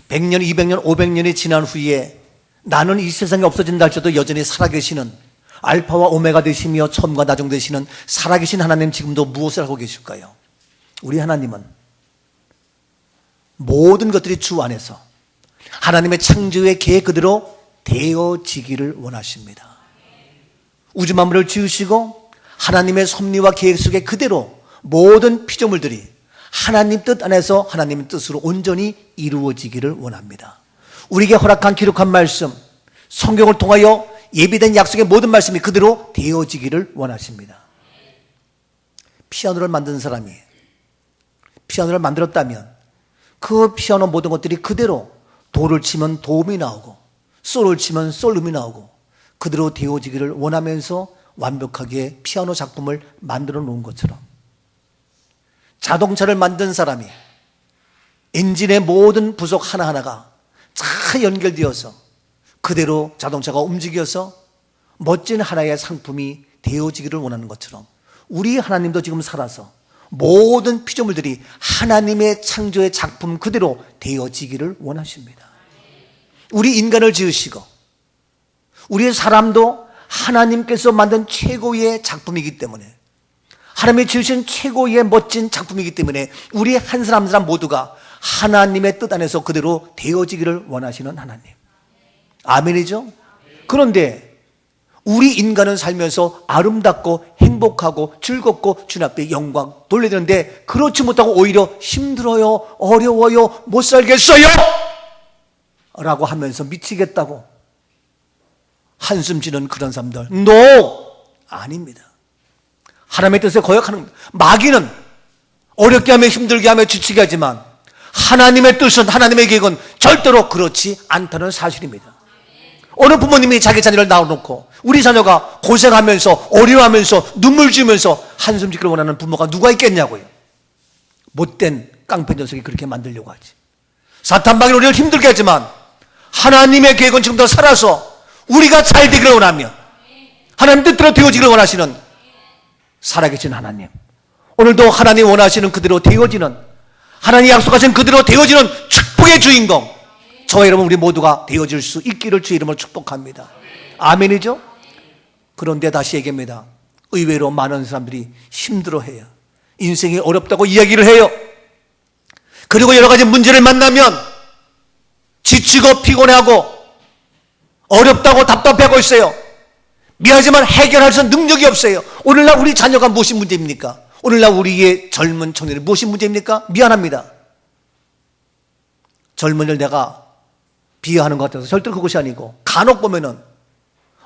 100년, 200년, 500년이 지난 후에 나는 이 세상에 없어진다 할지라도 여전히 살아계시는 알파와 오메가 되시며 처음과 나중 되시는 살아계신 하나님, 지금도 무엇을 하고 계실까요? 우리 하나님은 모든 것들이 주 안에서 하나님의 창조의 계획 그대로 되어지기를 원하십니다. 우주 만물을 지으시고 하나님의 섭리와 계획 속에 그대로 모든 피조물들이 하나님 뜻 안에서 하나님의 뜻으로 온전히 이루어지기를 원합니다. 우리에게 허락한 기록한 말씀, 성경을 통하여 예비된 약속의 모든 말씀이 그대로 되어지기를 원하십니다. 피아노를 만든 사람이 피아노를 만들었다면 그 피아노 모든 것들이 그대로 도를 치면 도음이 나오고 솔을 치면 솔음이 나오고 그대로 되어지기를 원하면서 완벽하게 피아노 작품을 만들어 놓은 것처럼 자동차를 만든 사람이 엔진의 모든 부속 하나하나가 잘 연결되어서 그대로 자동차가 움직여서 멋진 하나의 상품이 되어지기를 원하는 것처럼 우리 하나님도 지금 살아서 모든 피조물들이 하나님의 창조의 작품 그대로 되어지기를 원하십니다. 우리 인간을 지으시고 우리의 사람도 하나님께서 만든 최고의 작품이기 때문에 하나님이 지으신 최고의 멋진 작품이기 때문에 우리 한 사람 한 사람 모두가 하나님의 뜻 안에서 그대로 되어지기를 원하시는 하나님. 아멘이죠? 그런데 우리 인간은 살면서 아름답고 행복하고 즐겁고 주님 앞에 영광 돌려야 되는데 그렇지 못하고 오히려 힘들어요, 어려워요, 못 살겠어요 라고 하면서 미치겠다고 한숨 지는 그런 사람들, NO! 아닙니다. 하나님의 뜻에 거역하는 겁니다. 마귀는 어렵게 하며 힘들게 하며 지치게 하지만 하나님의 뜻은, 하나님의 계획은 절대로 그렇지 않다는 사실입니다. 어느 부모님이 자기 자녀를 낳아놓고 우리 자녀가 고생하면서 어려워하면서 눈물 지으면서 한숨 짓기를 원하는 부모가 누가 있겠냐고요. 못된 깡패 녀석이 그렇게 만들려고 하지. 사탄 마귀는 우리를 힘들게 하지만 하나님의 계획은 지금도 살아서 우리가 잘 되기를 원하며 하나님 뜻대로 되어지기를 원하시는 살아계신 하나님, 오늘도 하나님 원하시는 그대로 되어지는, 하나님 약속하신 그대로 되어지는 축복의 주인공, 저와 여러분 우리 모두가 되어질 수 있기를 주의 이름으로 축복합니다. 아멘이죠? 그런데 다시 얘기합니다. 의외로 많은 사람들이 힘들어해요. 인생이 어렵다고 이야기를 해요. 그리고 여러 가지 문제를 만나면 지치고 피곤해하고 어렵다고 답답해하고 있어요. 미안하지만 해결할 수 있는 능력이 없어요. 오늘날 우리 자녀가 무엇이 문제입니까? 오늘날 우리의 젊은 청년이 무엇이 문제입니까? 미안합니다. 젊은이를 내가 비하하는 것 같아서 절대 그것이 아니고, 간혹 보면은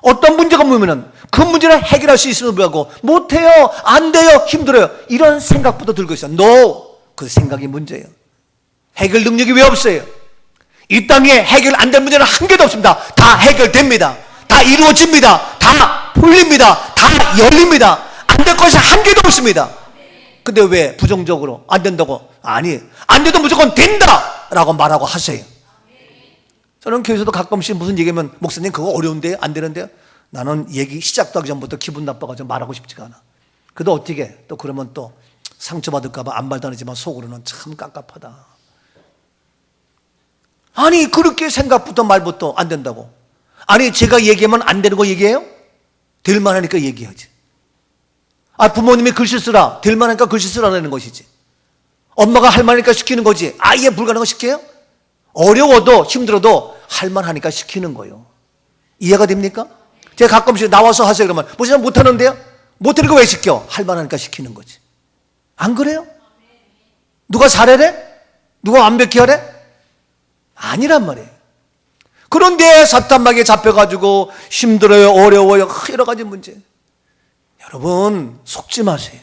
어떤 문제가 보면은 그 문제를 해결할 수 있음을 불구하고 못해요, 안 돼요, 힘들어요, 이런 생각부터 들고 있어요. NO! 그 생각이 문제예요. 해결 능력이 왜 없어요? 이 땅에 해결 안 된 문제는 한 개도 없습니다. 다 해결됩니다. 다 이루어집니다. 다 풀립니다. 다 열립니다. 안 될 것이 한 개도 없습니다. 근데 왜 부정적으로 안 된다고? 아니, 안 돼도 무조건 된다 라고 말하고 하세요. 저는 교회에서도 가끔씩 무슨 얘기하면 목사님 그거 어려운데요? 안 되는데요? 나는 얘기 시작도 하기 전부터 기분 나빠가지고 말하고 싶지가 않아. 그래도 어떻게 또 그러면 또 상처받을까 봐 아무 말도 안 하지만 속으로는 참 깝깝하다. 아니 그렇게 생각부터 말부터 안 된다고. 아니 제가 얘기하면 안 되는 거 얘기해요? 될 만하니까 얘기하지. 아 부모님이 글씨 쓰라, 될 만하니까 글씨 쓰라는 것이지. 엄마가 할 만하니까 시키는 거지. 아예 불가능한 거 시켜요? 어려워도 힘들어도 할 만하니까 시키는 거예요. 이해가 됩니까? 제가 가끔씩 나와서 하세요 그러면 무슨 못하는데요? 못하는 거 왜 시켜? 할 만하니까 시키는 거지. 안 그래요? 누가 잘하래? 누가 완벽히 하래? 아니란 말이에요. 그런데 사탄마귀에 잡혀가지고 힘들어요, 어려워요, 여러 가지 문제. 여러분 속지 마세요.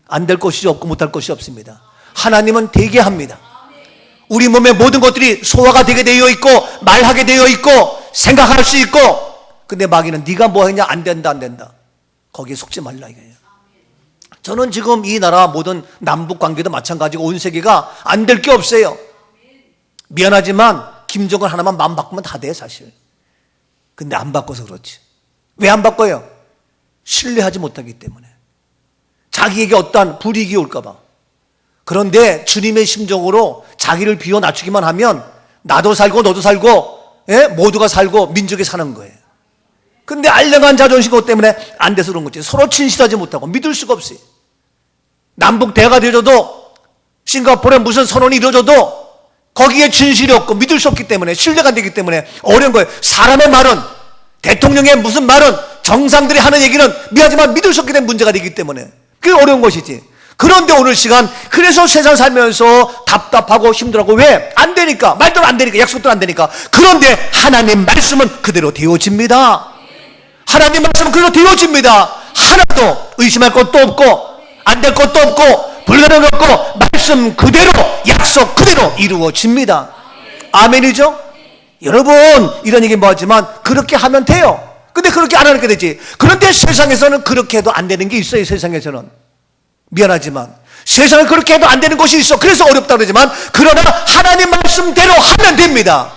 안 될 것이 없고 못할 것이 없습니다. 하나님은 되게 합니다. 우리 몸의 모든 것들이 소화가 되게 되어 있고 말하게 되어 있고 생각할 수 있고, 근데 마귀는 네가 뭐 했냐, 안 된다 안 된다. 거기에 속지 말라 이거예요. 저는 지금 이 나라 모든 남북 관계도 마찬가지고 온 세계가 안 될 게 없어요. 미안하지만 김정은 하나만 마음 바꾸면 다 돼 사실. 근데 안 바꿔서 그렇지. 왜 안 바꿔요? 신뢰하지 못하기 때문에. 자기에게 어떠한 불이익이 올까 봐. 그런데 주님의 심정으로 자기를 비워 낮추기만 하면 나도 살고 너도 살고, 예? 모두가 살고 민족이 사는 거예요. 근데 알량한 자존심 때문에 안 돼서 그런 거지. 서로 친실하지 못하고 믿을 수가 없어요. 남북 대화가 되어져도, 싱가포르에 무슨 선언이 이루어져도 거기에 진실이 없고 믿을 수 없기 때문에, 신뢰가 안 되기 때문에 어려운 거예요. 사람의 말은, 대통령의 무슨 말은, 정상들이 하는 얘기는 미안하지만 믿을 수 없기 때문에 문제가 되기 때문에 그게 어려운 것이지. 그런데 오늘 시간, 그래서 세상 살면서 답답하고 힘들어하고, 왜? 안 되니까, 말대로 안 되니까, 약속대로 안 되니까. 그런데 하나님 말씀은 그대로 되어집니다. 하나님 말씀은 그대로 되어집니다. 하나도 의심할 것도 없고 안 될 것도 없고 불가능한 것도 없고, 말씀 그대로, 약속 그대로 이루어집니다. 아멘이죠? 여러분, 이런 얘기 뭐하지만 그렇게 하면 돼요. 근데 그렇게 안 하니까 되지. 그런데 세상에서는 그렇게 해도 안 되는 게 있어요. 세상에서는 미안하지만 세상에 그렇게 해도 안 되는 것이 있어. 그래서 어렵다 그러지만, 그러나 하나님 말씀대로 하면 됩니다.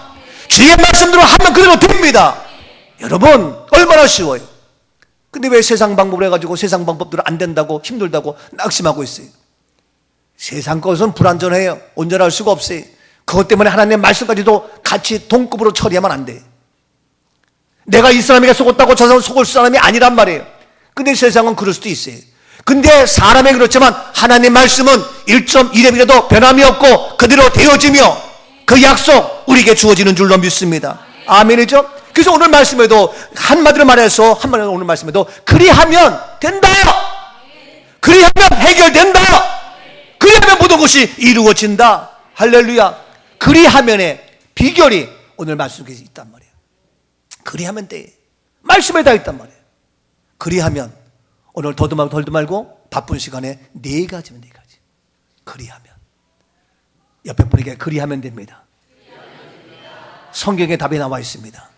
주의 말씀대로 하면 그대로 됩니다. 여러분, 얼마나 쉬워요. 근데 왜 세상 방법을 해가지고 세상 방법대로 안 된다고 힘들다고 낙심하고 있어요. 세상 것은 불완전해요. 온전할 수가 없어요. 그것 때문에 하나님의 말씀까지도 같이 동급으로 처리하면 안 돼요. 내가 이 사람에게 속았다고 저 사람은 속을 사람이 아니란 말이에요. 근데 세상은 그럴 수도 있어요. 근데 사람이 그렇지만 하나님 말씀은 1.1획이라도 변함이 없고 그대로 되어지며 그 약속 우리에게 주어지는 줄로 믿습니다. 아멘이죠? 그래서 오늘 말씀에도 한마디로 말해서, 오늘 말씀에도 그리하면 된다, 그리하면 해결된다, 그리하면 모든 것이 이루어진다. 할렐루야. 그리하면의 비결이 오늘 말씀 속에 있단 말이에요. 그리하면 돼. 말씀에 다 있단 말이에요. 그리하면, 오늘 더도 말고 덜도 말고 바쁜 시간에 4가지면 4가지. 그리하면. 옆에 분에게 그리하면 됩니다. 성경에 답이 나와 있습니다.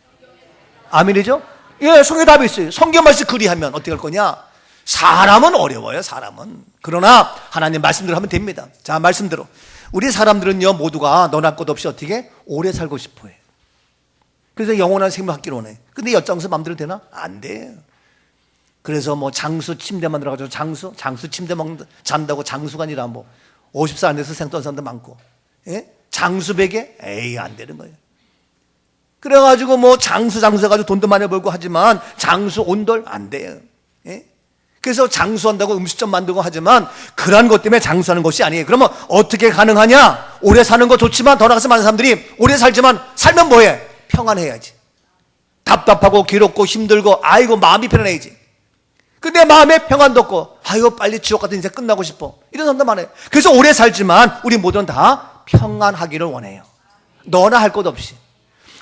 아멘이죠? 예, 성경에 답이 있어요. 성경 말씀 그리하면 어떻게 할 거냐? 사람은 어려워요, 사람은. 그러나 하나님 말씀대로 하면 됩니다. 자, 말씀대로. 우리 사람들은요, 모두가 너나 것 없이 어떻게 오래 살고 싶어 해요. 그래서 영원한 생명 갖기로 원해. 근데 엿장수 마음대로 되나? 안 돼요. 그래서 뭐 장수 침대 만들어가지고 장수 침대 잔다고 장수가 아니라 뭐 50살 안 돼서 생떠는 사람도 많고, 예? 장수 베개? 에이, 안 되는 거예요. 그래가지고 뭐 장수 해가지고 돈도 많이 벌고 하지만 장수 온돌 안 돼요. 예? 그래서 장수한다고 음식점 만들고 하지만 그러한 것 때문에 장수하는 것이 아니에요. 그러면 어떻게 가능하냐? 오래 사는 거 좋지만 더 나가서 많은 사람들이 오래 살지만 살면 뭐해? 평안해야지. 답답하고 괴롭고 힘들고 아이고 마음이 편안해야지. 근데 마음에 평안도 없고 아이고 빨리 지옥 같은 인생 끝나고 싶어, 이런 사람도 많아요. 그래서 오래 살지만 우리 모두는 다 평안하기를 원해요. 너나 할 것 없이.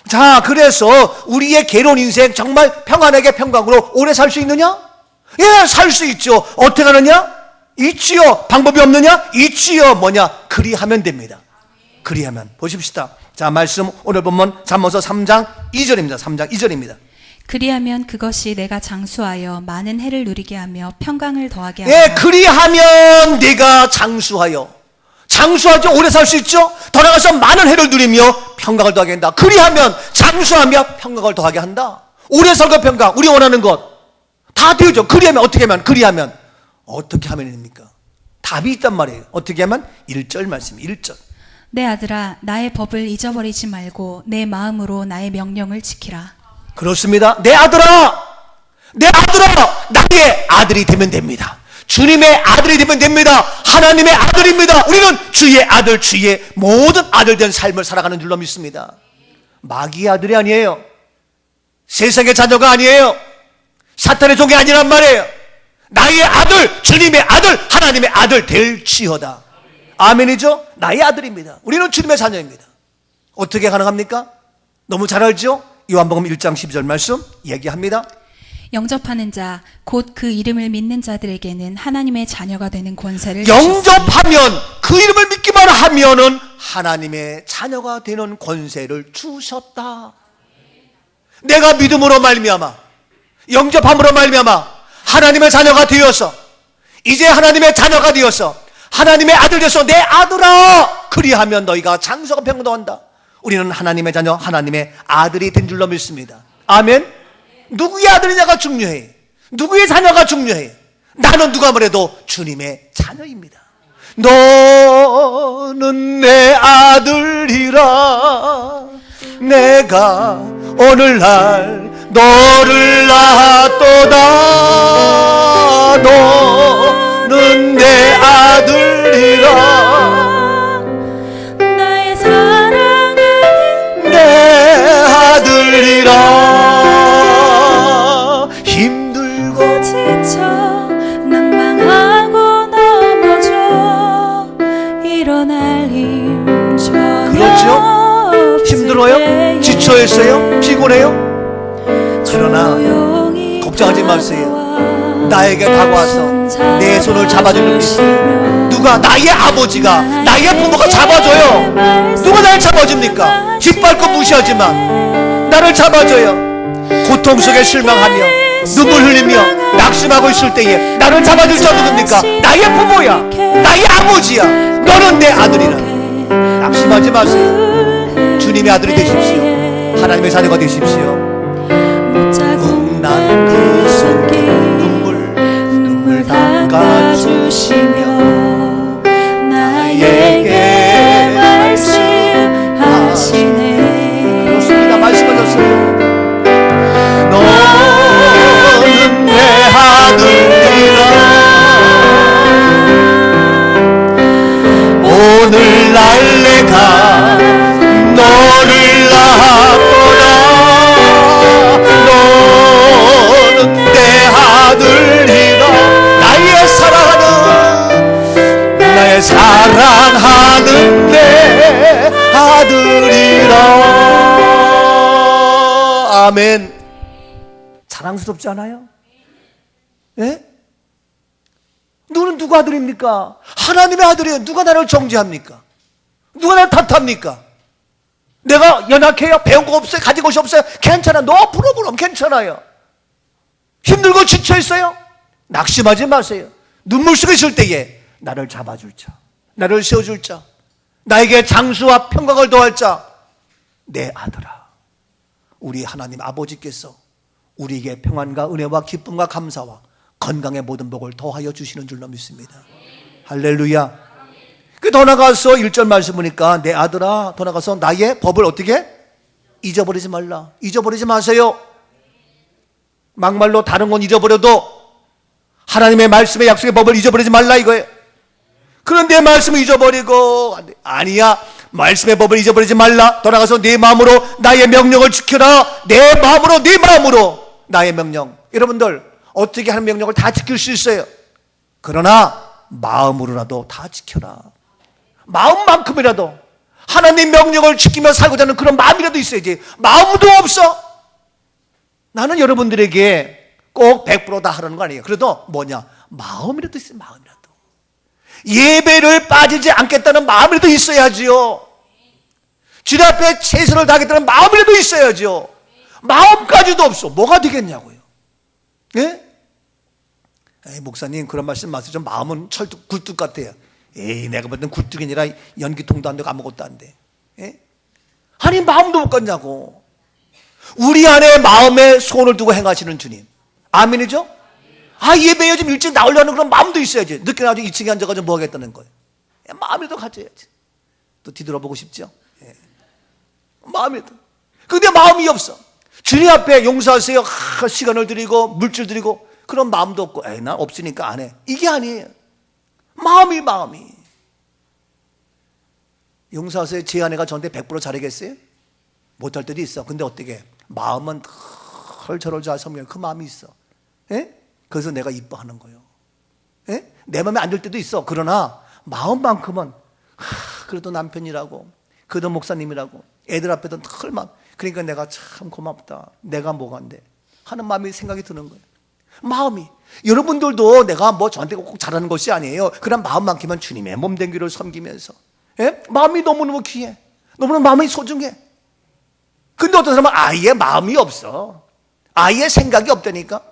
자, 그래서 우리의 괴로운 인생 정말 평안하게 평강으로 오래 살 수 있느냐? 예, 살 수 있죠. 어떻게 하느냐? 있지요. 방법이 없느냐? 있지요. 뭐냐? 그리하면 됩니다. 그리하면. 보십시다. 자, 말씀 오늘 본문 잠언서 3장 2절입니다. 3장 2절입니다. 그리하면 그것이 내가 장수하여 많은 해를 누리게 하며 평강을 더하게 하며. 예, 그리하면 내가 장수하여. 장수하죠. 오래 살 수 있죠. 더 나가서 많은 해를 누리며 평강을 더하게 한다. 그리하면 장수하며 평강을 더하게 한다. 오래 살고 평강, 우리 원하는 것 다 되죠. 그리하면 어떻게 하면? 그리하면 어떻게 하면 됩니까? 답이 있단 말이에요. 어떻게 하면? 1절 말씀, 1절. 내 아들아, 나의 법을 잊어버리지 말고 내 마음으로 나의 명령을 지키라. 그렇습니다. 내 아들아, 나의 아들이 되면 됩니다. 주님의 아들이 되면 됩니다. 하나님의 아들입니다. 우리는 주의 아들, 주의 모든 아들 된 삶을 살아가는 줄로 믿습니다. 마귀의 아들이 아니에요. 세상의 자녀가 아니에요. 사탄의 종이 아니란 말이에요. 나의 아들, 주님의 아들, 하나님의 아들 될지어다. 아멘이죠? 나의 아들입니다. 우리는 주님의 자녀입니다. 어떻게 가능합니까? 너무 잘 알죠? 요한복음 1장 12절 말씀 얘기합니다. 영접하는 자, 곧 그 이름을 믿는 자들에게는 하나님의 자녀가 되는 권세를 영접하면, 그 이름을 믿기만 하면은 하나님의 자녀가 되는 권세를 주셨다. 내가 믿음으로 말미암아, 영접함으로 말미암아 하나님의 자녀가 되어서, 이제 하나님의 자녀가 되어서 하나님의 아들 되어서 내 아들아, 그리하면 너희가 장수하고 평강한다. 우리는 하나님의 자녀, 하나님의 아들이 된 줄로 믿습니다. 아멘. 누구의 아들이냐가 중요해. 누구의 자녀가 중요해. 나는 누가 뭐래도 주님의 자녀입니다. 너는 내 아들이라 내가 오늘날 너를 낳았도다. 너는 내 아들이라. 나의 사랑은 내 아들이라. 힘들고 지쳐 낭망하고 넘어져 일어날 힘줘요. 그렇죠? 힘들어요? 지쳐있어요? 피곤해요? 그러나 걱정하지 마세요. 나에게 다가와서 내 손을 잡아주는 분이 있어요. 누가? 나의 아버지가, 나의 부모가 잡아줘요. 누가 나를 잡아줍니까? 짓밟고 무시하지만 나를 잡아줘요. 고통 속에 실망하며 눈물 흘리며 낙심하고 있을 때에 나를 잡아줄 자 누굽니까? 나의 부모야, 나의 아버지야. 너는 내 아들이라. 낙심하지 마세요. 주님의 아들이 되십시오. 하나님의 자녀가 되십시오. 난 그 손길 눈물 닦아주시며 나에게 말씀하시네. 그렇습니다. 말씀하셨어요. 너는 내 아들이라. 오늘날 내가 너를 낳았구나. 사랑하는 내 아들이라. 아멘. 자랑스럽지 않아요? 예? 너는 누구 아들입니까? 하나님의 아들이에요. 누가 나를 정죄합니까? 누가 나를 탓합니까? 내가 연약해요? 배운 거 없어요? 가진 것이 없어요? 괜찮아. 너 부러부럼 괜찮아요. 힘들고 지쳐있어요? 낙심하지 마세요. 눈물 속에 있을 때에 나를 잡아줄 자, 나를 세워줄 자, 나에게 장수와 평강을 더할 자, 내 아들아. 우리 하나님 아버지께서 우리에게 평안과 은혜와 기쁨과 감사와 건강의 모든 복을 더하여 주시는 줄로 믿습니다. 할렐루야. 더 나가서 1절 말씀 보니까 내 아들아, 더 나가서 나의 법을 어떻게? 잊어버리지 말라. 잊어버리지 마세요. 막말로 다른 건 잊어버려도 하나님의 말씀의 약속의 법을 잊어버리지 말라 이거예요. 그런데 말씀을 잊어버리고, 아니야, 말씀의 법을 잊어버리지 말라. 돌아가서 네 마음으로 나의 명령을 지켜라. 내 마음으로, 네 마음으로 나의 명령. 여러분들 어떻게 하는 명령을 다 지킬 수 있어요? 그러나 마음으로라도 다 지켜라. 마음만큼이라도 하나님 명령을 지키며 살고자 하는 그런 마음이라도 있어야지. 마음도 없어. 나는 여러분들에게 꼭 100% 다 하라는 거 아니에요. 그래도 뭐냐, 마음이라도 있어요. 마음이라도. 예배를 빠지지 않겠다는 마음이라도 있어야지요. 주님 앞에 최선을 다하겠다는 마음이라도 있어야지요. 마음까지도 없어. 뭐가 되겠냐고요. 예? 에이, 목사님 그런 말씀 마세요. 좀 마음은 굴뚝 같아요. 에이, 내가 봤을 땐 굴뚝이 아니라 연기통도 안 되고 아무것도 안 돼. 예? 아니 마음도 못 갖냐고. 우리 안에 마음에 손을 두고 행하시는 주님. 아멘이죠? 아, 예배 요즘 일찍 나오려는 그런 마음도 있어야지. 늦게 나와서 2층에 앉아가지고 뭐 하겠다는 거예요. 마음이라도 가져야지. 또 뒤돌아보고 싶죠? 예. 마음이라도. 근데 마음이 없어. 주님 앞에 용서하세요. 시간을 드리고 물질 드리고 그런 마음도 없고, 에이, 난 없으니까 안 해. 이게 아니에요. 마음이. 용서하세요. 제 아내가 저한테 100% 잘하겠어요? 못할 때도 있어. 근데 어떻게? 마음은 저를 잘 섬기는 그 마음이 있어. 예? 그래서 내가 이뻐하는 거예요. 예? 내 마음에 안 들 때도 있어. 그러나 마음만큼은 그래도 남편이라고, 그래도 목사님이라고, 애들 앞에도 늘 마음. 그러니까 내가 참 고맙다. 내가 뭐가 안 돼 하는 마음이 생각이 드는 거예요. 마음이. 여러분들도 내가 뭐 저한테 꼭 잘하는 것이 아니에요. 그런 마음만큼은 주님의 몸된 귀를 섬기면서, 예? 마음이 너무너무 귀해. 너무너무 마음이 소중해. 근데 어떤 사람은 아예 마음이 없어. 아예 생각이 없다니까.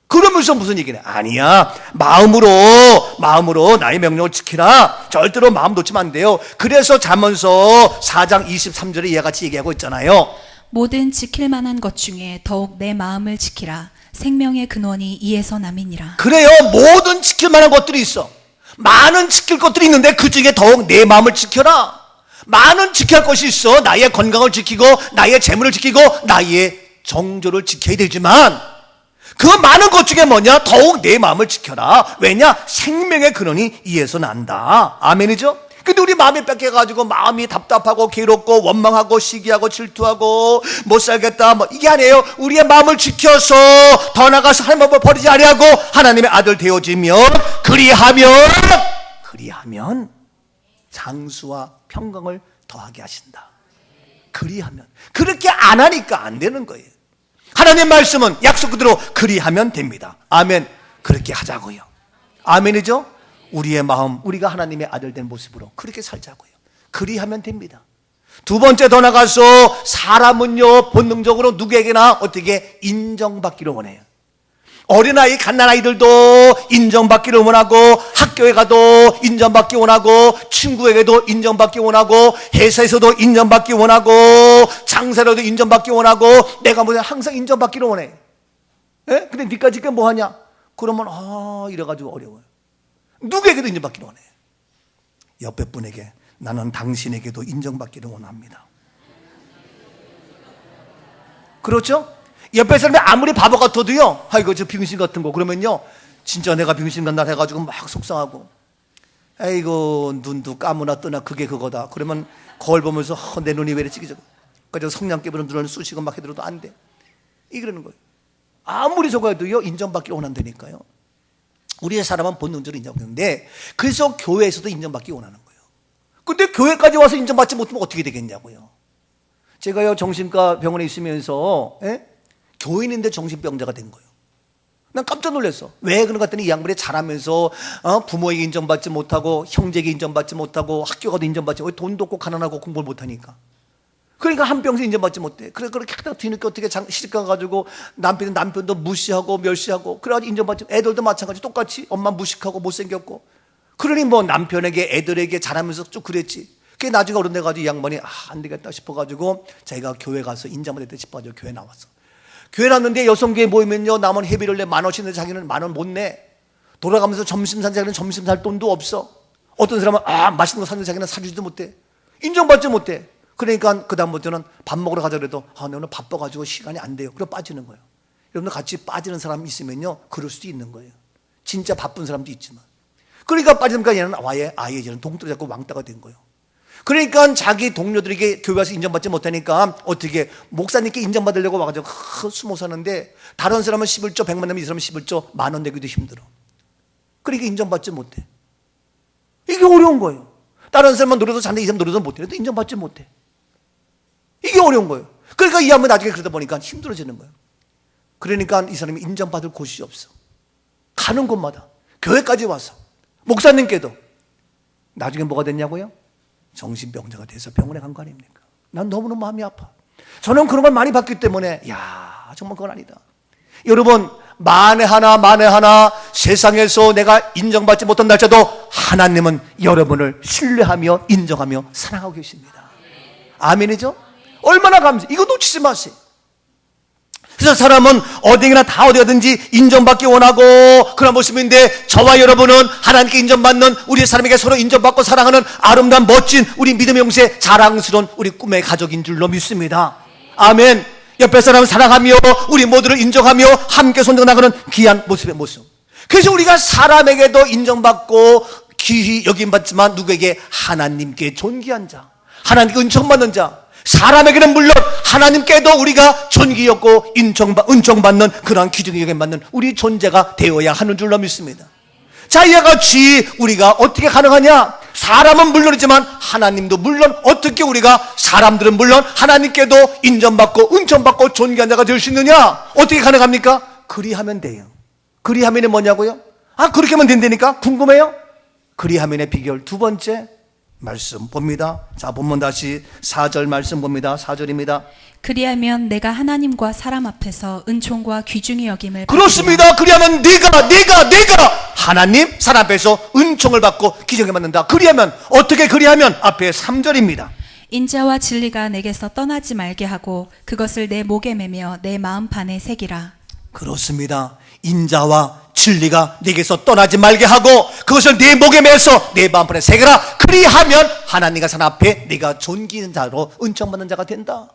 그러면서 무슨 얘기냐? 아니야. 마음으로 나의 명령을 지키라. 절대로 마음 놓치면 안 돼요. 그래서 잠언서 4장 23절에 이와 같이 얘기하고 있잖아요. 모든 지킬 만한 것 중에 더욱 내 마음을 지키라. 생명의 근원이 이에서 남이니라. 그래요. 모든 지킬 만한 것들이 있어. 많은 지킬 것들이 있는데 그 중에 더욱 내 마음을 지켜라. 많은 지켜야 할 것이 있어. 나의 건강을 지키고 나의 재물을 지키고 나의 정조를 지켜야 되지만 그 많은 것 중에 뭐냐? 더욱 내 마음을 지켜라. 왜냐? 생명의 근원이 이에서 난다. 아멘이죠? 근데 우리 마음이 뺏겨가지고 마음이 답답하고 괴롭고 원망하고 시기하고 질투하고 못 살겠다 뭐 이게 아니에요. 우리의 마음을 지켜서 더 나아가서 하나님의 법을 버리지 아니하고 하나님의 아들 되어지면 그리하면 장수와 평강을 더하게 하신다. 그리하면 그렇게 안 하니까 안 되는 거예요. 하나님 말씀은 약속 그대로 그리하면 됩니다. 아멘. 그렇게 하자고요. 아멘이죠? 우리의 마음, 우리가 하나님의 아들 된 모습으로 그렇게 살자고요. 그리하면 됩니다. 두 번째 더 나가서 사람은요 본능적으로 누구에게나 어떻게 인정받기를 원해요. 어린아이, 갓난아이들도 인정받기를 원하고 학교에 가도 인정받기 원하고 친구에게도 인정받기 원하고 회사에서도 인정받기 원하고 장사로도 인정받기 원하고 내가 뭐냐 항상 인정받기를 원해. 예? 근데 니까지 게 뭐하냐? 그러면 이래가지고 어려워요. 누구에게도 인정받기를 원해. 옆에 분에게 나는 당신에게도 인정받기를 원합니다. 그렇죠? 옆에 사람이 아무리 바보 같아도요, 아이고 저 병신 같은 거 그러면요 진짜 내가 병신 같나 해가지고 막 속상하고 아이고 눈도 까무나 뜨나 그게 그거다. 그러면 거울 보면서 내 눈이 왜 이렇게 찌그져. 그래서 성냥 깨부는 눈을 쑤시고 막 해들어도 안 돼. 이러는 거예요. 아무리 저거해도요 인정받기를 원한다니까요. 우리의 사람은 본능적으로 인정받는데 그래서 교회에서도 인정받기 원하는 거예요. 근데 교회까지 와서 인정받지 못하면 어떻게 되겠냐고요. 제가요 정신과 병원에 있으면서 교인인데 정신병자가 된 거예요. 난 깜짝 놀랐어. 왜 그런 것 같더니 이 양반이 자라면서 부모에게 인정받지 못하고 형제에게 인정받지 못하고 학교 가도 인정받지 못하고 돈도 없고 가난하고 공부를 못하니까 그러니까 한 병씩 인정받지 못해. 그래 그렇게 하다가 뒤늦게 어떻게 시집가 가지고 남편도 무시하고 멸시하고 그래가지고 인정받지. 애들도 마찬가지 똑같이 엄마 무식하고 못생겼고 그러니 뭐 남편에게 애들에게 잘하면서 쭉 그랬지. 그게 나중에 어른 돼가지고 이 양반이 안 되겠다 싶어가지고 자기가 교회 가서 인정받았다 싶어가지고 교회 나왔어. 교회 나왔는데 여성교회 모이면요 남은 회비를 내 10,000원씩 내는데 자기는 10,000원 못 내. 돌아가면서 점심 산 자기는 점심 살 돈도 없어. 어떤 사람은 맛있는 거 사는데 자기는 사주지도 못해. 인정받지 못해. 그러니까 그 다음부터는 밥 먹으러 가자 그래도 내 오늘 바빠가지고 시간이 안 돼요. 그럼 빠지는 거예요. 여러분들 같이 빠지는 사람이 있으면요 그럴 수도 있는 거예요. 진짜 바쁜 사람도 있지만 그러니까 빠지니까 얘는 아예 얘는 동떨이 잡고 왕따가 된 거예요. 그러니까 자기 동료들에게 교회 와서 인정받지 못하니까 어떻게 목사님께 인정받으려고 와가지고 숨어 사는데 다른 사람은 11조 100만 내면 이 사람은 11조 10,000원 내기도 힘들어. 그러니까 인정받지 못해. 이게 어려운 거예요. 다른 사람은 노래도 잘하는데 이 사람 노래도 못해. 또 인정받지 못해. 이게 어려운 거예요. 그러니까 이 양반이 나중에 그러다 보니까 힘들어지는 거예요. 그러니까 이 사람이 인정받을 곳이 없어. 가는 곳마다 교회까지 와서 목사님께도 나중에 뭐가 됐냐고요? 정신병자가 돼서 병원에 간 거 아닙니까? 난 너무너무 마음이 아파. 저는 그런 걸 많이 봤기 때문에 정말 그건 아니다. 여러분 만에 하나 세상에서 내가 인정받지 못한다 할지라도 하나님은 여러분을 신뢰하며 인정하며 사랑하고 계십니다. 아멘이죠? 얼마나 감사해요. 이거 놓치지 마세요. 그래서 사람은 어디나 다 어디 가든지 인정받기 원하고 그런 모습인데 저와 여러분은 하나님께 인정받는 우리 사람에게 서로 인정받고 사랑하는 아름다운 멋진 우리 믿음의 용세 자랑스러운 우리 꿈의 가족인 줄로 믿습니다. 아멘. 옆에 사람을 사랑하며 우리 모두를 인정하며 함께 손들어 나가는 귀한 모습의 모습. 그래서 우리가 사람에게도 인정받고 귀히 여김받지만 누구에게? 하나님께 존귀한 자, 하나님께 은총받는 자. 사람에게는 물론 하나님께도 우리가 존귀였고 은총받는 그러한 기중에 여김받는 우리 존재가 되어야 하는 줄로 믿습니다. 자, 이와 같이 우리가 어떻게 가능하냐? 사람은 물론이지만 하나님도 물론 어떻게 우리가 사람들은 물론 하나님께도 인정받고 은총받고 존귀한 자가 될 수 있느냐? 어떻게 가능합니까? 그리하면 돼요. 그리하면이 뭐냐고요? 그렇게 하면 된다니까? 궁금해요? 그리하면의 비결 두 번째 말씀 봅니다. 자, 본문 다시 4절 말씀 봅니다. 4절입니다. 그리하면 내가 하나님과 사람 앞에서 은총과 귀중히 여김을 그렇습니다. 그리하면 내가 하나님 사람 앞에서 은총을 받고 귀중히 받는다. 그리하면 어떻게 그리하면 앞에 3절입니다. 인자와 진리가 내게서 떠나지 말게 하고 그것을 내 목에 매며 내 마음판에 새기라. 그렇습니다. 인자와 진리가 내게서 떠나지 말게 하고 그것을 내 목에 매서 내 마음판에 새겨라. 그리하면 하나님과 산 앞에 네가 존귀한 자로 은총받는 자가 된다.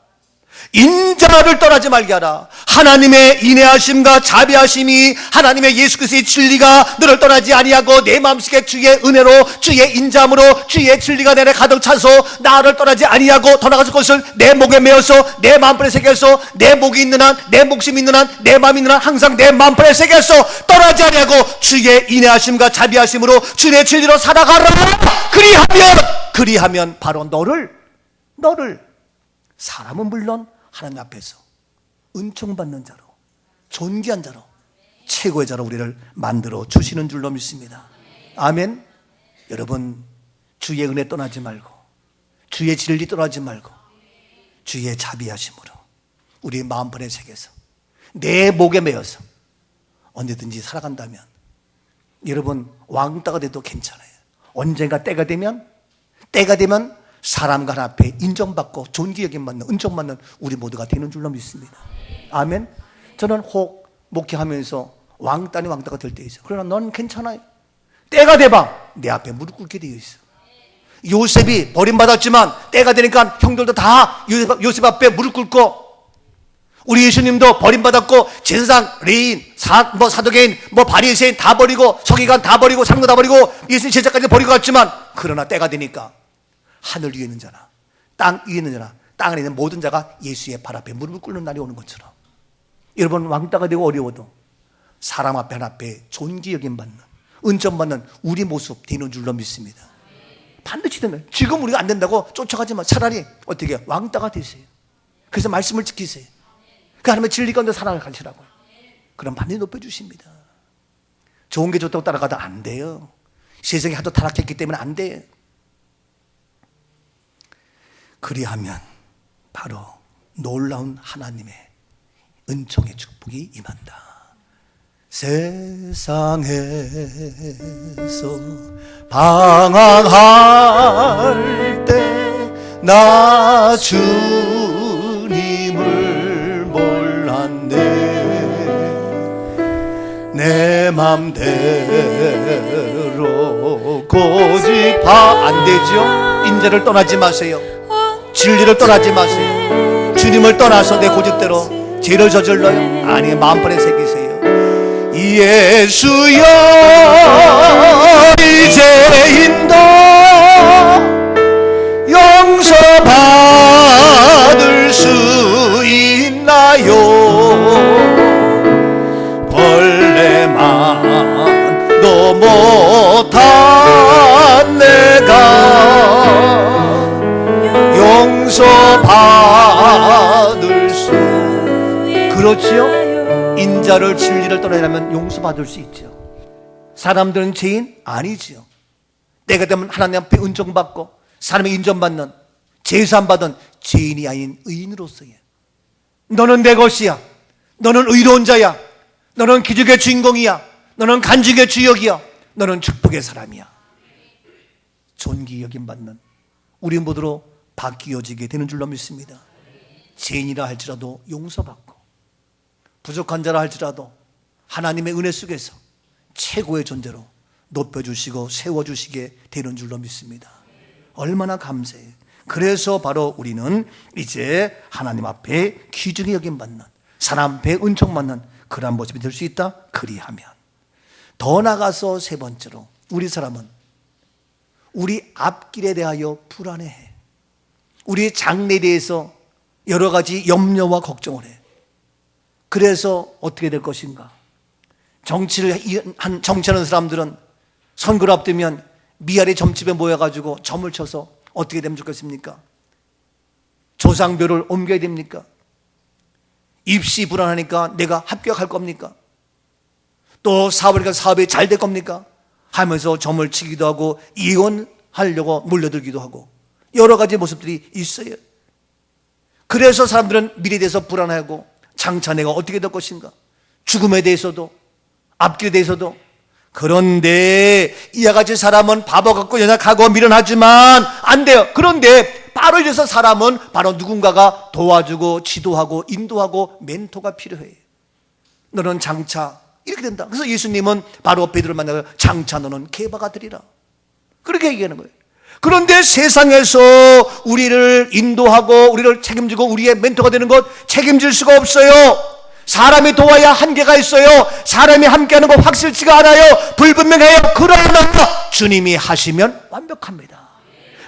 인자를 떠나지 말게 하라. 하나님의 인애하심과 자비하심이, 하나님의 예수 그리스도의 진리가 너를 떠나지 아니하고 내 마음속에 주의 은혜로, 주의 인자함으로, 주의 진리가 내 안에 가득 차서 나를 떠나지 아니하고 더 나아가서 그것을 내 목에 메어서 내 마음판에 새겨서 내 목이 있는 한, 내 목숨이 있는 한, 내 마음이 있는 한 항상 내 마음판에 새겨서 떠나지 아니하고 주의 인애하심과 자비하심으로 주의 진리로 살아가라. 그리하면 바로 너를 사람은 물론 하나님 앞에서 은총받는 자로, 존귀한 자로, 최고의 자로 우리를 만들어 주시는 줄로 믿습니다. 아멘. 여러분, 주의 은혜 떠나지 말고, 주의 진리 떠나지 말고, 주의 자비하심으로 우리 마음판에 새겨서 내 목에 매어서 언제든지 살아간다면 여러분, 왕따가 돼도 괜찮아요. 언젠가 때가 되면 사람과 하나님 앞에 인정받고 존귀 여김받는, 은총받는 우리 모두가 되는 줄로 믿습니다. 아멘. 저는 혹 목회하면서 왕따가 될 때 있어요. 그러나 넌 괜찮아요. 때가 돼봐 내 앞에 무릎 꿇게 되어 있어. 요셉이 버림받았지만 때가 되니까 형들도 다 요셉 앞에 무릎 꿇고, 우리 예수님도 버림받았고 제사장, 레인, 사도개인, 바리새인 다 버리고, 서기관 다 버리고, 사는 거 다 버리고 예수님 제자까지 버리고 갔지만, 그러나 때가 되니까 하늘 위에 있는 자나 땅 위에 있는 자나 땅 안에 있는 모든 자가 예수의 발 앞에 무릎을 꿇는 날이 오는 것처럼, 여러분 왕따가 되고 어려워도 사람 앞에 하나 앞에 존귀 여김받는, 은총받는 우리 모습 되는 줄로 믿습니다. 반드시 되면, 지금 우리가 안 된다고 쫓아가지 마. 차라리 어떻게 왕따가 되세요. 그래서 말씀을 지키세요. 그 하나님의 진리 가운데 살아가시라고요. 그럼 반드시 높여주십니다. 좋은 게 좋다고 따라가다 안 돼요. 세상이 하도 타락했기 때문에 안 돼요. 그리하면 바로 놀라운 하나님의 은총의 축복이 임한다. 세상에서 방황할 때 나 주님을 몰랐네. 내 맘대로 고집하 안 되죠. 인자를 떠나지 마세요. 진리를 떠나지 마세요. 주님을 떠나서 내 고집대로 죄를 저질러요? 아니, 마음판에 새기세요. 예수여 이제인도 용서받을 수 있나요? 벌레만도 못한 내가 용서받을 수, 그렇지요? 인자를 진리를 떠나려면 용서받을 수 있죠. 사람들은 죄인? 아니지요. 때가 되면 하나님 앞에 은총받고 사람의 인정받는, 제사함받은 죄인이 아닌 의인으로서의, 너는 내 것이야, 너는 의로운 자야, 너는 기적의 주인공이야, 너는 간증의 주역이야, 너는 축복의 사람이야, 존귀 여김받는 우리 모두로 바뀌어지게 되는 줄로 믿습니다. 죄인이라 할지라도 용서받고, 부족한 자라 할지라도 하나님의 은혜 속에서 최고의 존재로 높여주시고 세워주시게 되는 줄로 믿습니다. 얼마나 감사해요. 그래서 바로 우리는 이제 하나님 앞에 귀중히 여김받는, 사람 앞에 은총받는 그러한 모습이 될 수 있다. 그리하면 더 나가서 세 번째로, 우리 사람은 우리 앞길에 대하여 불안해해. 우리 장래에 대해서 여러 가지 염려와 걱정을 해. 그래서 어떻게 될 것인가? 정치하는 사람들은 선거를 앞두면 미아리 점집에 모여가지고 점을 쳐서 어떻게 되면 좋겠습니까? 조상묘를 옮겨야 됩니까? 입시 불안하니까 내가 합격할 겁니까? 또 사업이니까 사업이 잘 될 겁니까? 하면서 점을 치기도 하고 이혼하려고 몰려들기도 하고 여러 가지 모습들이 있어요. 그래서 사람들은 미래에 대해서 불안하고 장차 내가 어떻게 될 것인가, 죽음에 대해서도 앞길에 대해서도. 그런데 이와 같이 사람은 바보 같고 연약하고 미련하지만 안 돼요. 그런데 바로 이래서 사람은 바로 누군가가 도와주고 지도하고 인도하고 멘토가 필요해요. 너는 장차 이렇게 된다. 그래서 예수님은 바로 베드로를 만나서 장차 너는 게바가 되리라, 그렇게 얘기하는 거예요. 그런데 세상에서 우리를 인도하고 우리를 책임지고 우리의 멘토가 되는 것 책임질 수가 없어요. 사람이 도와야 한계가 있어요. 사람이 함께하는 것 확실치가 않아요. 불분명해요. 그러나 주님이 하시면 완벽합니다.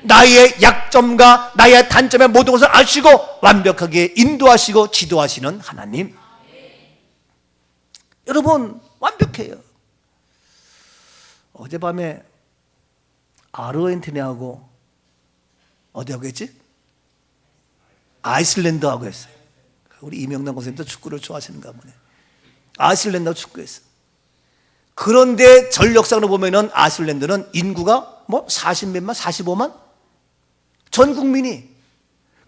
나의 약점과 나의 단점의 모든 것을 아시고 완벽하게 인도하시고 지도하시는 하나님. 여러분, 완벽해요. 어젯밤에 아르헨티나하고 어디하고 했지? 아이슬란드하고 했어요. 우리 이명남 선생님도 축구를 좋아하시는가 보네. 아이슬란드하고 축구했어요. 그런데 전력상으로 보면은 아이슬란드는 인구가 뭐 40몇만 45만 전 국민이,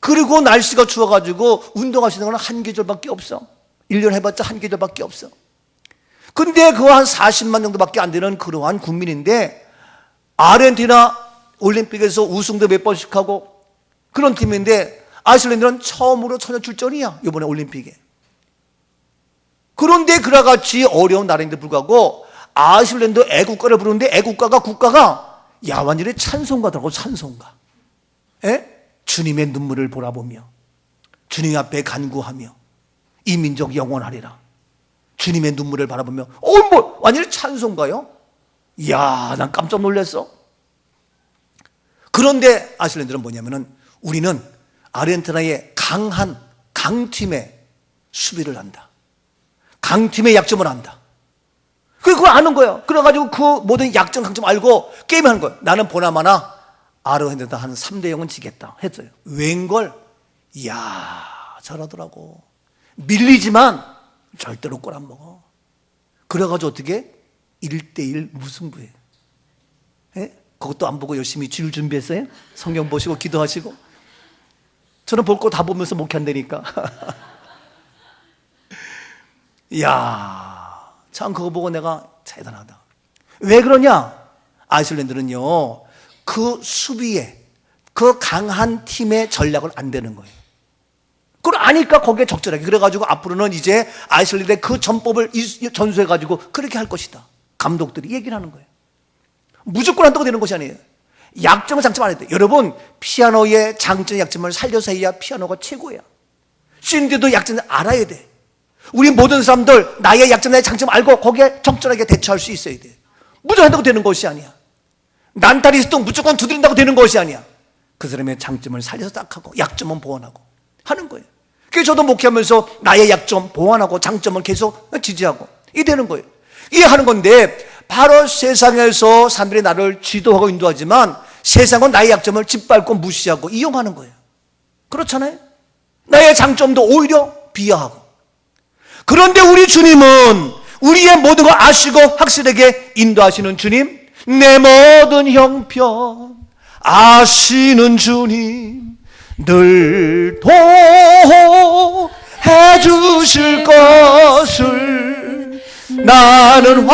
그리고 날씨가 추워가지고 운동할 수 있는 건 한 계절밖에 없어. 1년 해봤자 한 계절밖에 없어. 근데 그거 한 40만 정도밖에 안 되는 그러한 국민인데 아르헨티나 올림픽에서 우승도 몇 번씩 하고 그런 팀인데 아이슬란드는 처음으로 전혀 출전이야, 이번에 올림픽에. 그런데 그와 같이 어려운 나라인데 불구하고 아이슬란드 애국가를 부르는데 국가가 야완질의 찬송가더라고. 찬송가. 주님의 눈물을 보라보며 주님 앞에 간구하며 이 민족 영원하리라. 주님의 눈물을 바라보며 뭐 완전히 찬송가요? 이야, 난 깜짝 놀랐어. 그런데 아이슬란드는 뭐냐면은 우리는 아르헨티나의 강한 강팀의 수비를 한다. 강팀의 약점을 안다. 그거 아는 거예요. 그래가지고 그 모든 약점 강점 알고 게임하는 거예요. 나는 보나마나 아르헨티나 한 3대0은 지겠다 했어요. 웬걸? 이야, 잘하더라고. 밀리지만 절대로 골 안 먹어. 그래가지고 어떻게 1대1 무승부예요. 그것도 안 보고 열심히 주일 준비했어요? 성경 보시고 기도하시고. 저는 볼 거 다 보면서 목회한다니까. 이야, 참 그거 보고 내가 대단하다. 왜 그러냐? 아이슬란드는요, 그 수비에 그 강한 팀의 전략을 안 되는 거예요. 그걸 아니까 거기에 적절하게. 그래가지고 앞으로는 이제 아이슬란드의 그 전법을 전수해가지고 그렇게 할 것이다. 감독들이 얘기를 하는 거예요. 무조건 한다고 되는 것이 아니에요. 약점을 장점 안 해야 돼. 여러분, 피아노의 장점 약점을 살려서 해야 피아노가 최고야. 신데도 약점을 알아야 돼. 우리 모든 사람들 나의 약점, 나의 장점 알고 거기에 적절하게 대처할 수 있어야 돼. 무조건 한다고 되는 것이 아니야. 난타리 있어도 무조건 두드린다고 되는 것이 아니야. 그 사람의 장점을 살려서 딱 하고 약점은 보완하고 하는 거예요. 그래서 저도 목회하면서 나의 약점 보완하고 장점을 계속 지지하고 이게 되는 거예요. 이게 하는 건데, 바로 세상에서 사람들이 나를 지도하고 인도하지만 세상은 나의 약점을 짓밟고 무시하고 이용하는 거예요. 그렇잖아요. 나의 장점도 오히려 비하하고. 그런데 우리 주님은 우리의 모든 걸 아시고 확실하게 인도하시는 주님, 내 모든 형편 아시는 주님, 늘 도해 주실 것을 나는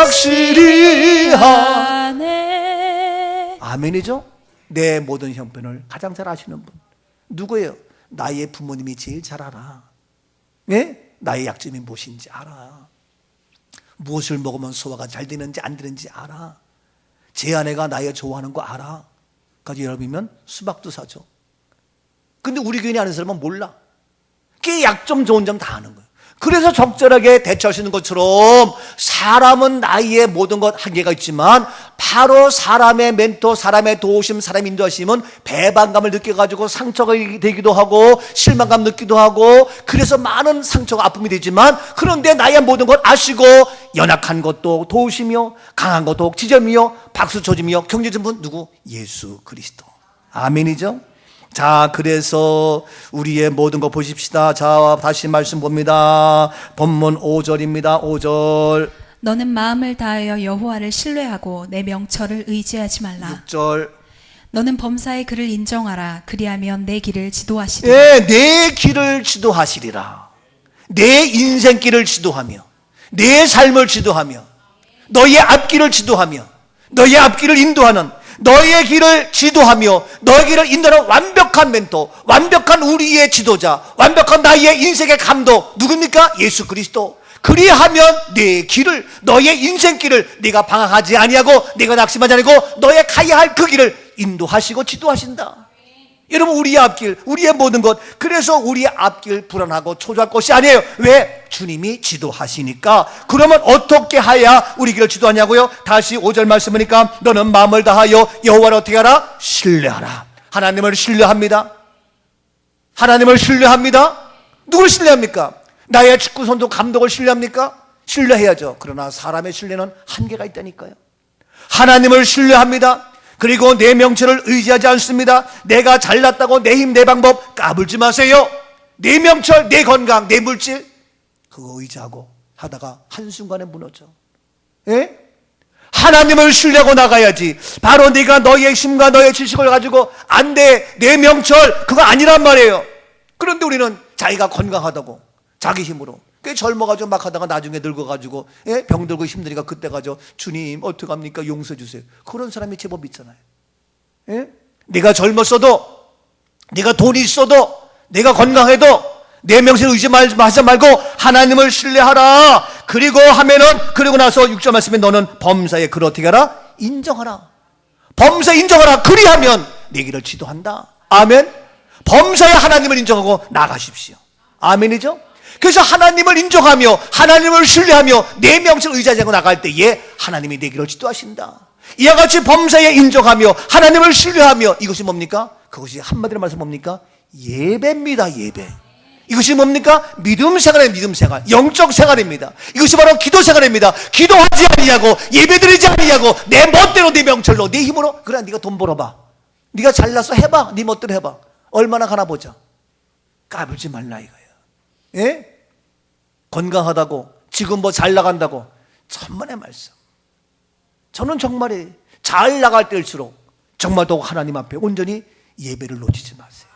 확실히 아네. 아멘이죠? 내 모든 형편을 가장 잘 아시는 분 누구예요? 나의 부모님이 제일 잘 알아. 네? 나의 약점이 무엇인지 알아. 무엇을 먹으면 소화가 잘 되는지 안 되는지 알아. 제 아내가 나의 좋아하는 거 알아. 그래서 여러분이면 수박도 사줘. 근데 우리 교인이 아는 사람은 몰라. 그게 약점 좋은 점 다 아는 거예요. 그래서 적절하게 대처하시는 것처럼 사람은 나의 모든 것 한계가 있지만 바로 사람의 멘토, 사람의 도우심, 사람의 인도하심은 배반감을 느껴가지고 상처가 되기도 하고 실망감 느끼기도 하고, 그래서 많은 상처가 아픔이 되지만, 그런데 나의 모든 것 아시고 연약한 것도 도우시며 강한 것도 지점이며 박수 쳐주며 경제진 분 누구? 예수 그리스도. 아멘이죠? 자, 그래서 우리의 모든 거 보십시다. 자, 다시 말씀 봅니다. 본문 5절입니다. 5절. 너는 마음을 다하여 여호와를 신뢰하고 내 명철을 의지하지 말라. 6절. 너는 범사의 그를 인정하라. 그리하면 내 길을 지도하시리라. 네, 내 길을 지도하시리라. 내 인생길을 지도하며 내 삶을 지도하며 너의 앞길을 지도하며 너의 앞길을 인도하는, 너의 길을 지도하며 너의 길을 인도하는 완벽한 멘토, 완벽한 우리의 지도자, 완벽한 나의 인생의 감독 누굽니까? 예수 그리스도. 그리하면 내 길을, 너의 인생길을 네가 방황하지 아니하고 네가 낙심하지 아니고 너의 가야 할 그 길을 인도하시고 지도하신다. 여러분, 우리의 앞길, 우리의 모든 것, 그래서 우리의 앞길 불안하고 초조할 것이 아니에요. 왜? 주님이 지도하시니까. 그러면 어떻게 해야 우리 길을 지도하냐고요? 다시 5절 말씀 보니까 너는 마음을 다하여 여호와를 어떻게 하라? 신뢰하라. 하나님을 신뢰합니다. 하나님을 신뢰합니다. 누굴 신뢰합니까? 나의 축구 선수 감독을 신뢰합니까? 신뢰해야죠. 그러나 사람의 신뢰는 한계가 있다니까요. 하나님을 신뢰합니다. 그리고 내 명철을 의지하지 않습니다. 내가 잘났다고 내 힘, 내 방법 까불지 마세요. 내 명철, 내 건강, 내 물질 그거 의지하고 하다가 한순간에 무너져. 예? 하나님을 신뢰하고 나가야지. 바로 네가 너의 힘과 너의 지식을 가지고 안 돼, 내 명철 그거 아니란 말이에요. 그런데 우리는 자기가 건강하다고 자기 힘으로 꽤 젊어가지고 막 하다가 나중에 늙어가지고 병 들고 힘드니까 그때 가죠. 주님 어떡합니까? 용서해 주세요. 그런 사람이 제법 있잖아요. 네가 젊었어도, 네가 돈이 있어도, 네가 건강해도 내 명세를 의지하지 말고 하나님을 신뢰하라. 그리고 하면은, 그리고 나서 6절 말씀에 너는 범사에 그를 어떻게 하라? 인정하라. 범사에 인정하라. 그리하면 내 길을 지도한다. 아멘. 범사에 하나님을 인정하고 나가십시오. 아멘이죠? 그래서 하나님을 인정하며 하나님을 신뢰하며 내 명칭을 의지하지 않고 나갈 때에 하나님이 내 길을 지도하신다. 이와 같이 범사에 인정하며 하나님을 신뢰하며 이것이 뭡니까? 그것이 한마디로 말해서 뭡니까? 예배입니다. 예배. 이것이 뭡니까? 믿음 생활입니다. 믿음 생활. 영적 생활입니다. 이것이 바로 기도 생활입니다. 기도하지 아니하고 예배드리지 아니하고 내 멋대로 내 명철로 내 힘으로. 그래, 네가 돈 벌어봐. 네가 잘나서 해봐. 네 멋대로 해봐. 얼마나 가나 보자. 까불지 말라 이거예요. 예? 건강하다고 지금 뭐 잘 나간다고 천만의 말씀. 저는 정말이 잘 나갈 때일수록 정말 더욱 하나님 앞에 온전히 예배를 놓치지 마세요.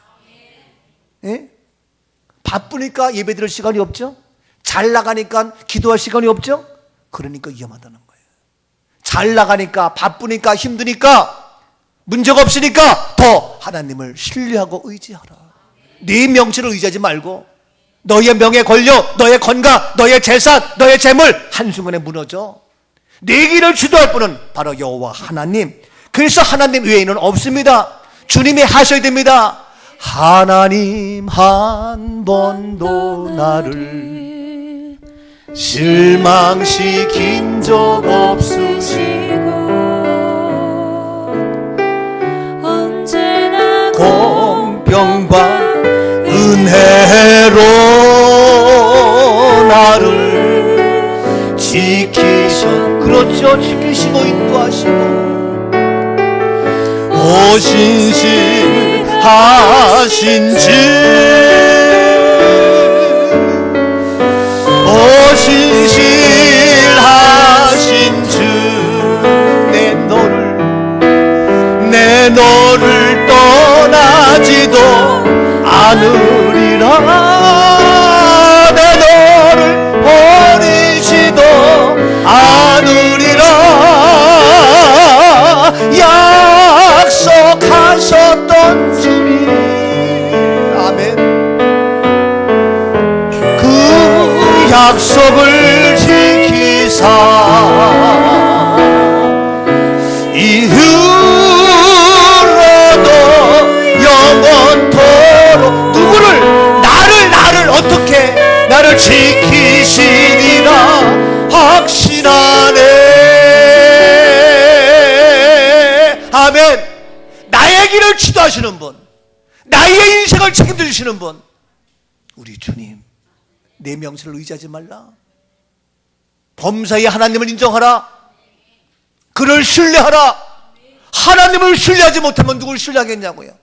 예? 바쁘니까 예배 드릴 시간이 없죠? 잘 나가니까 기도할 시간이 없죠? 그러니까 위험하다는 거예요. 잘 나가니까 바쁘니까 힘드니까 문제가 없으니까 더 하나님을 신뢰하고 의지하라. 네 명치를 의지하지 말고 너의 명예 권력, 너의 건강, 너의 재산, 너의 재물 한순간에 무너져. 내 길을 주도할 분은 바로 여호와 하나님. 그래서 하나님 외에는 없습니다. 주님이 하셔야 됩니다. 하나님 한 번도 나를 실망시킨 적 없으시고 언제나 공평과 은혜로 나를 그렇죠. 지키시고 인도하시고 오신실하신 주 오신실하신 주 내 너를 떠나지도 않으리라. 내 너를 버리지도 않으리라. 약속하셨던 주님. 아멘. 그 약속을 지키사 이후로도 영원토록 누구를? 나를 어떻게? 나를 지키시리라 확신하네. 아멘. 나의 길을 지도하시는 분, 나의 인생을 책임져 주시는 분, 우리 주님. 내 명세를 의지하지 말라. 범사에 하나님을 인정하라. 그를 신뢰하라. 하나님을 신뢰하지 못하면 누굴 신뢰하겠냐고요.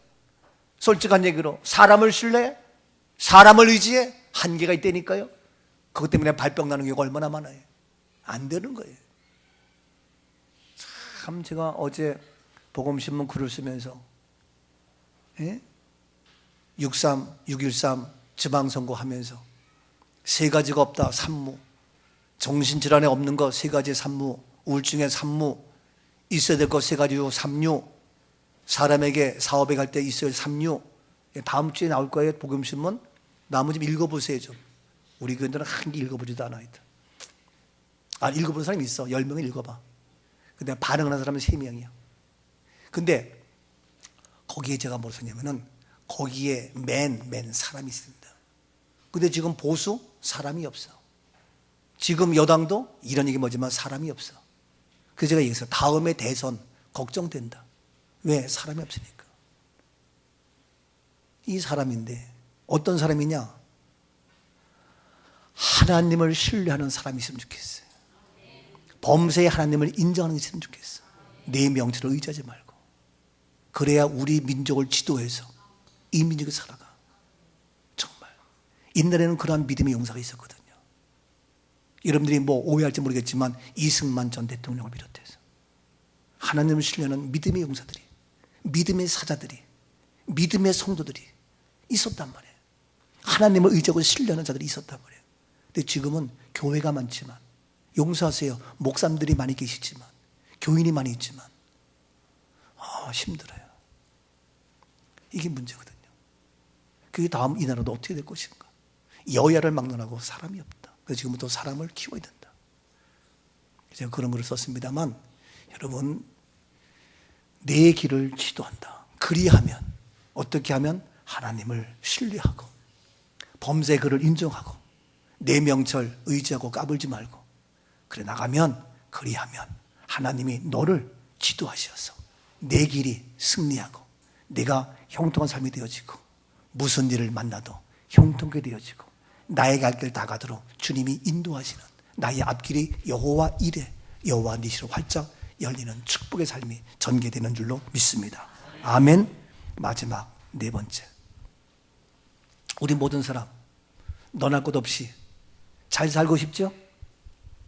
솔직한 얘기로 사람을 신뢰해? 사람을 의지해? 한계가 있다니까요. 그것 때문에 발병 나는 경우가 얼마나 많아요. 안 되는 거예요. 참 제가 어제 복음신문 글을 쓰면서 6.3, 6.13 지방선거 하면서 세 가지가 없다. 산무, 정신질환에 없는 거 세 가지 산무, 우울증의 산무, 있어야 될 것 세 가지요. 삼류. 사람에게 사업에 갈 때 있어야 할 삼류. 다음 주에 나올 거예요. 복음신문. 나무 좀 읽어보세요. 좀. 우리 교인들은 한 개 읽어보지도 않아요. 읽어보는 사람이 있어. 10명을 읽어봐. 근데 반응하는 사람은 3명이야. 근데 거기에 제가 뭘 썼냐면은 거기에 맨 사람이 있습니다. 근데 지금 보수 사람이 없어. 지금 여당도 이런 얘기 뭐지만 사람이 없어. 그래서 제가 얘기했어요. 다음에 대선 걱정된다. 왜? 사람이 없으니까. 이 사람인데 어떤 사람이냐? 하나님을 신뢰하는 사람이 있으면 좋겠어요. 범세의 하나님을 인정하는 게 있으면 좋겠어. 내 명체를 의지하지 말고. 그래야 우리 민족을 지도해서 이 민족이 살아가. 정말. 옛날에는 그러한 믿음의 용사가 있었거든요. 여러분들이 뭐 오해할지 모르겠지만 이승만 전 대통령을 비롯해서 하나님을 신뢰하는 믿음의 용사들이, 믿음의 사자들이, 믿음의 성도들이 있었단 말이에요. 하나님을 의지하고 신뢰하는 자들이 있었단 말이에요. 근데 지금은 교회가 많지만, 용서하세요, 목사님들이 많이 계시지만, 교인이 많이 있지만 힘들어요. 이게 문제거든요. 그게 다음 이 나라도 어떻게 될 것인가. 여야를 막론하고 사람이 없다. 그래서 지금부터 사람을 키워야 된다. 제가 그런 글을 썼습니다만, 여러분, 내 길을 지도한다. 그리하면 어떻게 하면? 하나님을 신뢰하고 범죄의 그를 인정하고 내 명철 의지하고 까불지 말고, 그래 나가면, 그리하면 하나님이 너를 지도하셔서 내 길이 승리하고 내가 형통한 삶이 되어지고 무슨 일을 만나도 형통하게 되어지고 나의 갈 길 다 가도록 주님이 인도하시는 나의 앞길이 여호와 이레, 여호와 니시로 활짝 열리는 축복의 삶이 전개되는 줄로 믿습니다. 아멘. 마지막 네 번째, 우리 모든 사람 너나 것 없이 잘 살고 싶죠?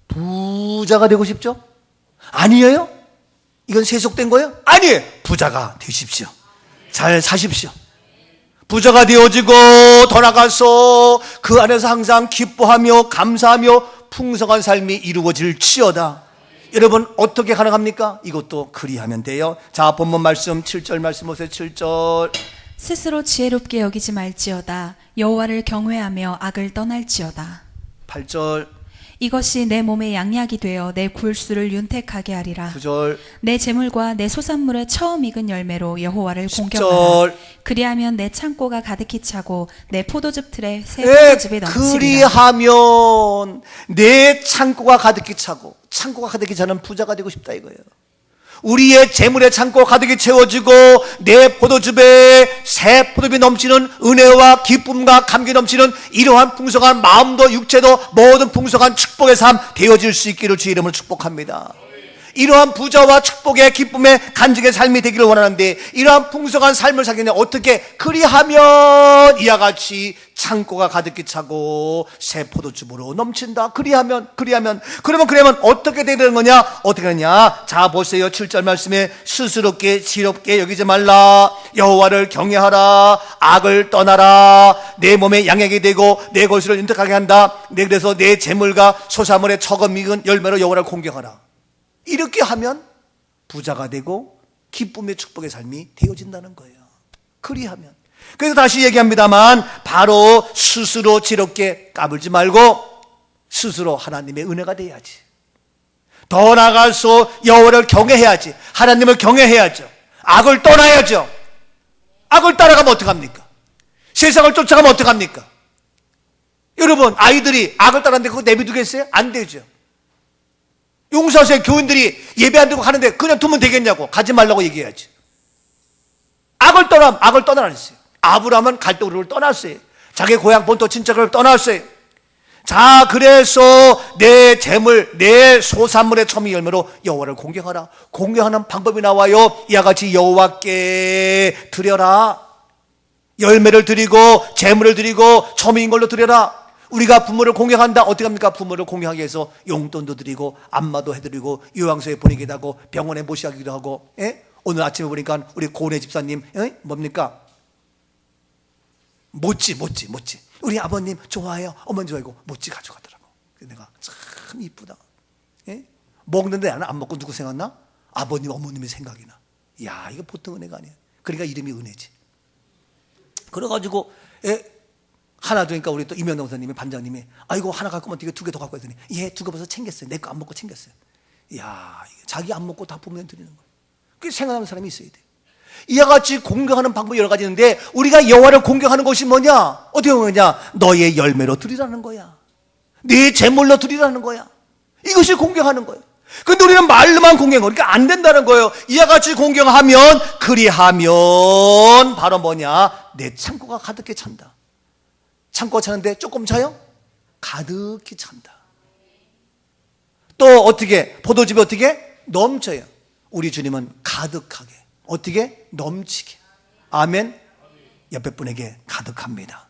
부자가 되고 싶죠? 아니에요? 이건 세속된 거예요? 아니에요. 부자가 되십시오. 잘 사십시오. 부자가 되어지고 더 나가서 그 안에서 항상 기뻐하며 감사하며 풍성한 삶이 이루어질지어다. 여러분, 어떻게 가능합니까? 이것도 그리하면 돼요. 자, 본문 말씀 7절 말씀 보세요. 7절. 스스로 지혜롭게 여기지 말지어다. 여호와를 경외하며 악을 떠날지어다. 8절. 이것이 내 몸의 양약이 되어 내 굴수를 윤택하게 하리라. 9절. 내 재물과 내 소산물의 처음 익은 열매로 여호와를 10절. 공경하라. 그리하면 내 창고가 가득히 차고 내 포도즙 틀에 새 네, 포도즙이 넘치리라. 그리하면 내 창고가 가득히 차고, 창고가 가득히 차는 부자가 되고 싶다 이거예요. 우리의 재물의 창고가 가득히 채워지고 내 포도즙에 새 포도즙이 넘치는 은혜와 기쁨과 감기 넘치는 이러한 풍성한 마음도 육체도 모든 풍성한 축복의 삶 되어질 수 있기를 주의 이름으로 축복합니다. 이러한 부자와 축복의 기쁨의 간증의 삶이 되기를 원하는데, 이러한 풍성한 삶을 살기는 어떻게? 그리하면 이와 같이 창고가 가득히 차고 새 포도즙으로 넘친다. 그러면 어떻게 되는 거냐? 어떻게 되느냐? 자, 보세요. 7절 말씀에 스스롭게 지롭게 여기지 말라. 여호와를 경외하라. 악을 떠나라. 내 몸에 양약이 되고 내 것을 윤택하게 한다. 그래서 내 재물과 소사물의 처음 익은 열매로 여호와를 공경하라. 이렇게 하면 부자가 되고 기쁨의 축복의 삶이 되어진다는 거예요. 그리하면. 그래서 다시 얘기합니다만, 바로 스스로 지롭게 까불지 말고 스스로 하나님의 은혜가 돼야지. 더 나아가서 여호와를 경외해야지. 하나님을 경외해야죠. 악을 떠나야죠. 악을 따라가면 어떡합니까? 세상을 쫓아가면 어떡합니까? 여러분, 아이들이 악을 따라가는데 그거 내비두겠어요? 안 되죠. 용서하세요. 교인들이 예배 안 드리고 가는데 그냥 두면 되겠냐고. 가지 말라고 얘기해야지. 악을 떠나라 했어요. 아브라함은 갈대우르를 떠났어요. 자기 고향 본토 친척을 떠났어요. 자, 그래서 내 재물, 내 소산물의 처음 열매로 여호와를 공경하라. 공경하는 방법이 나와요. 이와 같이 여호와께 드려라. 열매를 드리고 재물을 드리고 처음인 걸로 드려라. 우리가 부모를 공경한다. 어떻게 합니까? 부모를 공경하기 위해서 용돈도 드리고 안마도 해드리고 요양소에 보내기도 하고 병원에 모시기도 하고. 예? 오늘 아침에 보니까 우리 고은혜 집사님, 예? 뭡니까? 모찌. 우리 아버님 좋아해요. 어머니 좋아하고 모찌 가져가더라고. 내가 참 이쁘다. 예? 먹는데 안 먹고 누구 생각나? 아버님, 어머님이 생각이 나. 야, 이거 보통 은혜가 아니야. 그러니까 이름이 은혜지. 그래가지고 하나 주니까 우리 또 이명동 선생님이, 반장님이, 아이고 하나 갖고 오면 어떻게 2개 더 갖고 왔더니, 예, 2개 벌써 챙겼어요. 내 거 안 먹고 챙겼어요. 야, 자기 안 먹고 다 부모님 드리는 거예요. 그게 생각나는 사람이 있어야 돼. 이와 같이 공경하는 방법이 여러 가지 있는데, 우리가 여호와를 공경하는 것이 뭐냐? 어떻게 보느냐? 너의 열매로 드리라는 거야. 네 제물로 드리라는 거야. 이것이 공경하는 거예요. 근데 우리는 말로만 공경하고, 그러니까 안 된다는 거예요. 이와 같이 공경하면, 그리하면 바로 뭐냐? 내 창고가 가득히 찬다. 창고가 차는데 조금 차요? 가득히 찬다. 또 어떻게? 포도즙이 어떻게? 넘쳐요. 우리 주님은 가득하게, 어떻게? 넘치게. 아멘. 옆에 분에게 가득합니다.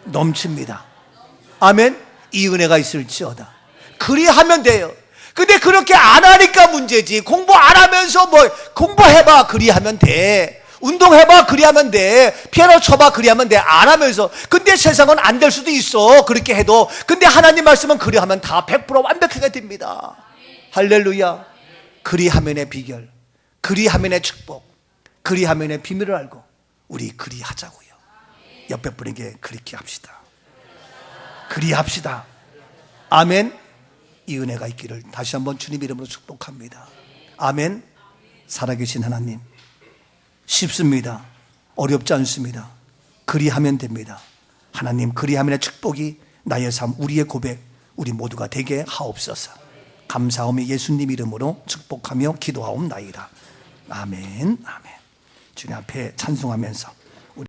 넘칩니다. 아멘. 이 은혜가 있을지어다. 그리하면 돼요. 근데 그렇게 안 하니까 문제지. 공부 안 하면서 뭐, 공부해봐, 그리하면 돼. 운동해봐, 그리하면 돼. 피아노 쳐봐, 그리하면 돼. 안 하면서. 근데 세상은 안 될 수도 있어, 그렇게 해도. 근데 하나님 말씀은 그리하면 다 100% 완벽하게 됩니다. 할렐루야. 그리하면의 비결, 그리하면의 축복, 그리하면의 비밀을 알고 우리 그리하자고요. 옆에 분에게 그렇게 합시다. 그리합시다. 아멘. 이 은혜가 있기를 다시 한번 주님 이름으로 축복합니다. 아멘. 살아계신 하나님, 쉽습니다. 어렵지 않습니다. 그리하면 됩니다. 하나님, 그리하면의 축복이 나의 삶, 우리의 고백, 우리 모두가 되게 하옵소서. 감사하며 예수님 이름으로 축복하며 기도하옵나이다. 아멘. 아멘. 주님 앞에 찬송하면서